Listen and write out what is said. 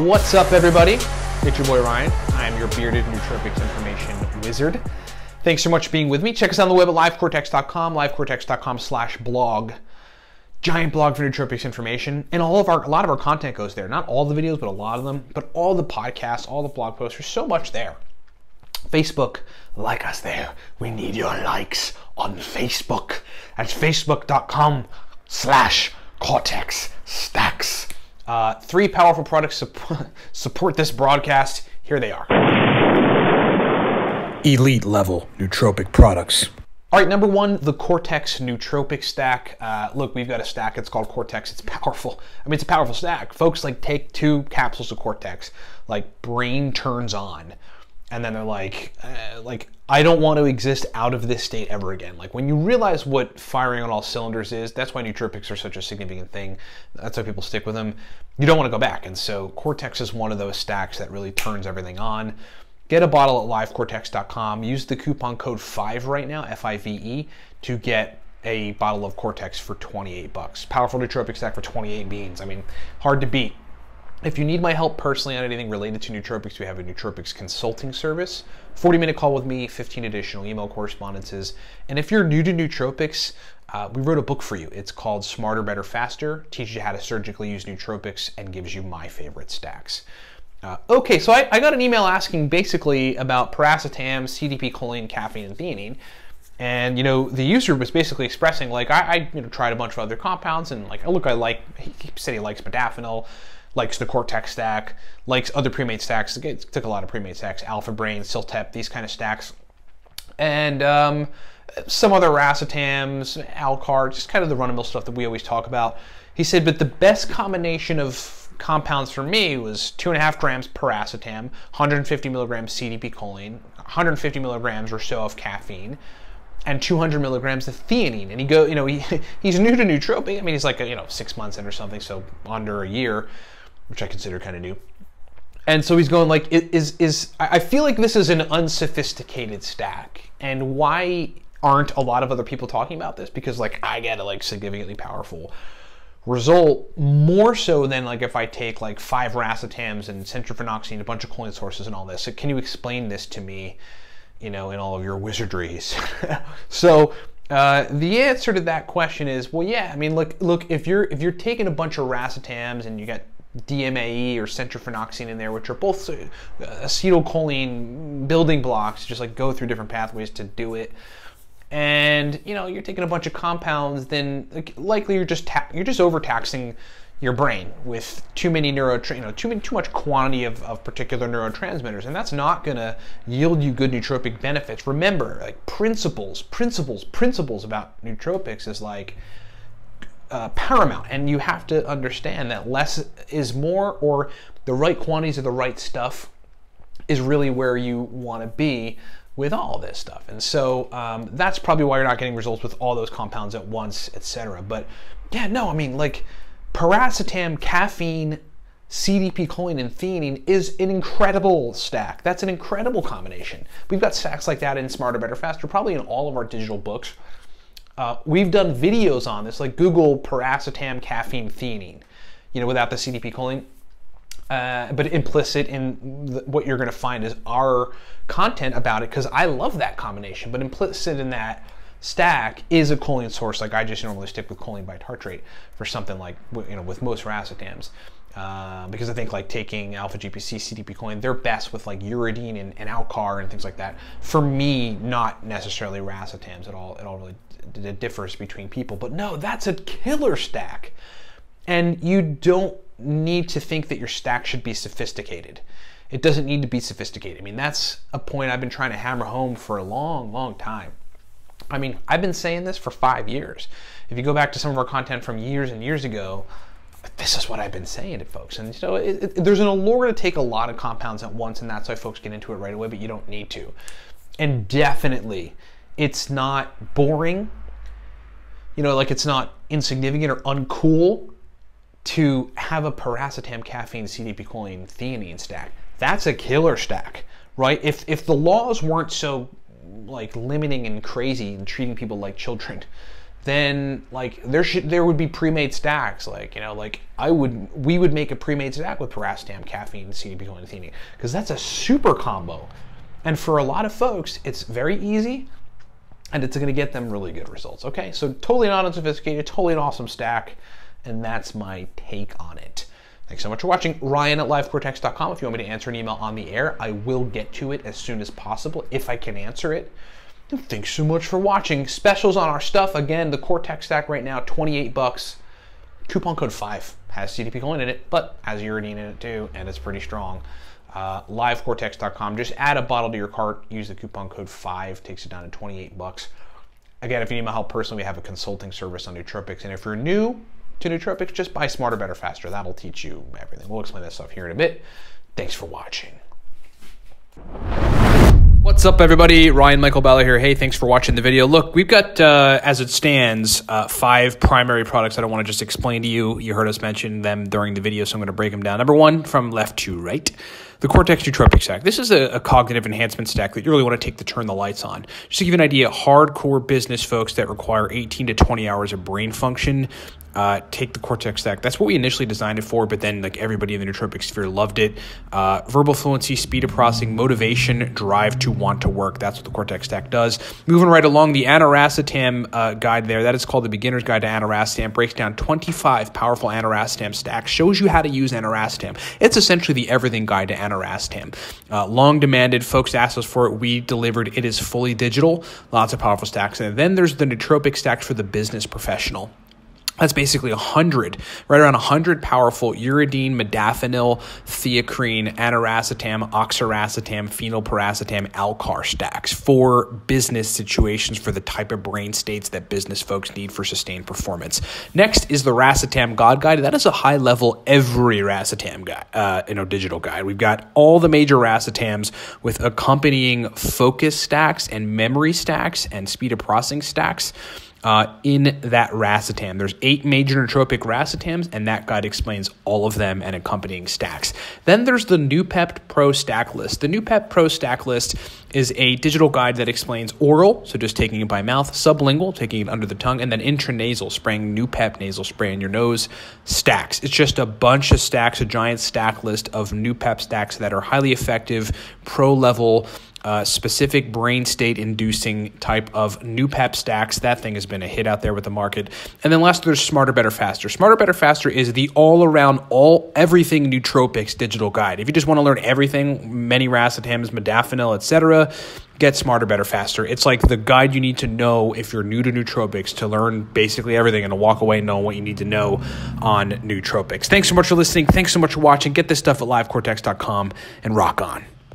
What's up, everybody? It's your boy Ryan. I am your bearded nootropics information wizard. Thanks so much for being with me. Check us out on the web at livecortex.com, livecortex.com/blog. Giant blog for nootropics information, and a lot of our content goes there. Not all the videos, but a lot of them. But all the podcasts, all the blog posts, there's so much there. Facebook, like us there. We need your likes on Facebook. That's facebook.com/cortexstacks. 3 powerful products support this broadcast. Here they are. Elite level nootropic products. All right, number 1, the Cortex Nootropic Stack. Look, we've got a stack. It's called Cortex. It's powerful. I mean, it's a powerful stack. Folks like take 2 capsules of Cortex, like brain turns on, and then they're like, I don't want to exist out of this state ever again. Like when you realize what firing on all cylinders is, that's why nootropics are such a significant thing. That's why people stick with them. You don't want to go back. And so Cortex is one of those stacks that really turns everything on. Get a bottle at livecortex.com. Use the coupon code 5 right now, F-I-V-E, to get a bottle of Cortex for 28 bucks. Powerful nootropic stack for 28 beans. I mean, hard to beat. If you need my help personally on anything related to nootropics, we have a nootropics consulting service. 40-minute call with me, 15 additional email correspondences. And if you're new to nootropics, we wrote a book for you. It's called Smarter, Better, Faster. Teaches you how to surgically use nootropics and gives you my favorite stacks. Okay, so I got an email asking basically about Piracetam, CDP, choline, caffeine, and theanine. And, you know, the user was basically expressing, like, I tried a bunch of other compounds, and, like, look, he said he likes modafinil, likes the Cortex stack, likes other pre-made stacks. It took a lot of pre-made stacks, Alpha Brain, Siltep, these kind of stacks. And some other racetams, Alcar, just kind of the run-of-the-mill stuff that we always talk about. He said, but the best combination of compounds for me was 2.5 grams Piracetam, 150 milligrams CDP choline, 150 milligrams or so of caffeine, and 200 milligrams of theanine. And he's new to nootropic. I mean, he's like 6 months in or something, so under a year, which I consider kind of new. And so he's going like, I feel like this is an unsophisticated stack. And why aren't a lot of other people talking about this? Because like I get a significantly powerful result, more so than like if I take like 5 racetams and centrophenoxine, a bunch of choline sources and all this. So can you explain this to me, in all of your wizardries? So the answer to that question is, well, yeah, I mean, look, if you're taking a bunch of racetams and you got DMAE or centrophenoxine in there, which are both acetylcholine building blocks, just like go through different pathways to do it, and you're taking a bunch of compounds, then likely you're just overtaxing your brain with too much quantity of particular neurotransmitters, and that's not going to yield you good nootropic benefits. Remember, like principles about nootropics is like paramount, and you have to understand that less is more, or the right quantities of the right stuff is really where you want to be with all this stuff. And so that's probably why you're not getting results with all those compounds at once, etc. But yeah, no, I mean, like Piracetam, caffeine, CDP, choline, and theanine is an incredible stack. That's an incredible combination. We've got stacks like that in Smarter, Better, Faster, probably in all of our digital books. We've done videos on this, like Google Piracetam, caffeine, theanine, without the CDP, choline. But implicit in what you're going to find is our content about it, because I love that combination. But implicit in that stack is a choline source. Like I just normally stick with choline bitartrate for something like with most racetams, because I think like taking alpha GPC, CDP choline, they're best with like uridine and Alcar and things like that. For me, not necessarily racetams at all. It all really differs between people. But no, that's a killer stack, and you don't need to think that your stack should be sophisticated. It doesn't need to be sophisticated. I mean, that's a point I've been trying to hammer home for a long time. I mean, I've been saying this for 5 years. If you go back to some of our content from years and years ago, this is what I've been saying to folks. And there's an allure to take a lot of compounds at once, and that's why folks get into it right away, but you don't need to. And definitely, it's not boring. Like it's not insignificant or uncool to have a Piracetam, caffeine, CDP, choline, theanine stack. That's a killer stack, right? If the laws weren't so like limiting and crazy and treating people like children, then like there would be pre-made stacks. Like, you know, like we would make a pre-made stack with Piracetam, Caffeine, CDP, choline, and Theanine, because that's a super combo. And for a lot of folks, it's very easy, and it's going to get them really good results. Okay, so totally not unsophisticated, totally an awesome stack, and that's my take on it. Thanks so much for watching. Ryan at livecortex.com. If you want me to answer an email on the air, I will get to it as soon as possible if I can answer it. And thanks so much for watching. Specials on our stuff. Again, the Cortex stack right now, 28 bucks. Coupon code 5 has CDP choline in it, but has uridine in it too, and it's pretty strong. Livecortex.com. Just add a bottle to your cart. Use the coupon code 5. Takes it down to 28 bucks. Again, if you need my help personally, we have a consulting service on nootropics. And if you're new to nootropics, just buy Smarter, Better, Faster. That'll teach you everything. We'll explain that stuff here in a bit. Thanks for watching. What's up, everybody? Ryan Michael Balla here. Hey, thanks for watching the video. Look, we've got, as it stands, 5 primary products that I want to just explain to you. You heard us mention them during the video, so I'm going to break them down. Number 1, from left to right, the Cortex Nootropic Stack. This is a cognitive enhancement stack that you really want to take to turn the lights on. Just to give you an idea, hardcore business folks that require 18 to 20 hours of brain function, take the Cortex stack. That's what we initially designed it for, but then like everybody in the nootropic sphere loved it. Verbal fluency, speed of processing, motivation, drive to want to work. That's what the Cortex stack does. Moving right along, the Piracetam guide there, that is called the Beginner's Guide to Piracetam, breaks down 25 powerful Piracetam stacks, shows you how to use Piracetam. It's essentially the everything guide to Piracetam. Long demanded, folks asked us for it. We delivered. It is fully digital, lots of powerful stacks. And then there's the nootropic stack for the business professional. That's basically 100, right around 100 powerful uridine, modafinil, theacrine, Piracetam, oxiracetam, phenylpiracetam, Alcar stacks for business situations, for the type of brain states that business folks need for sustained performance. Next is the Racetam God Guide. That is a high-level every Racetam guide, digital guide. We've got all the major Racetams with accompanying focus stacks and memory stacks and speed of processing stacks. In that Racetam. There's 8 major nootropic Racetams, and that guide explains all of them and accompanying stacks. Then there's the Noopept Pro Stack List. The Noopept Pro Stack List is a digital guide that explains oral, so just taking it by mouth, sublingual, taking it under the tongue, and then intranasal, spraying Noopept nasal spray in your nose, stacks. It's just a bunch of stacks, a giant stack list of Noopept stacks that are highly effective, pro-level, specific brain state inducing type of Noopept stacks. That thing has been a hit out there with the market. And then last, there's Smarter, Better, Faster. Smarter, Better, Faster is the all-around, everything nootropics digital guide. If you just want to learn everything, many Racetams, modafinil, etc., get Smarter, Better, Faster. It's like the guide you need to know if you're new to nootropics, to learn basically everything and to walk away knowing what you need to know on nootropics. Thanks so much for listening. Thanks so much for watching. Get this stuff at livecortex.com and rock on.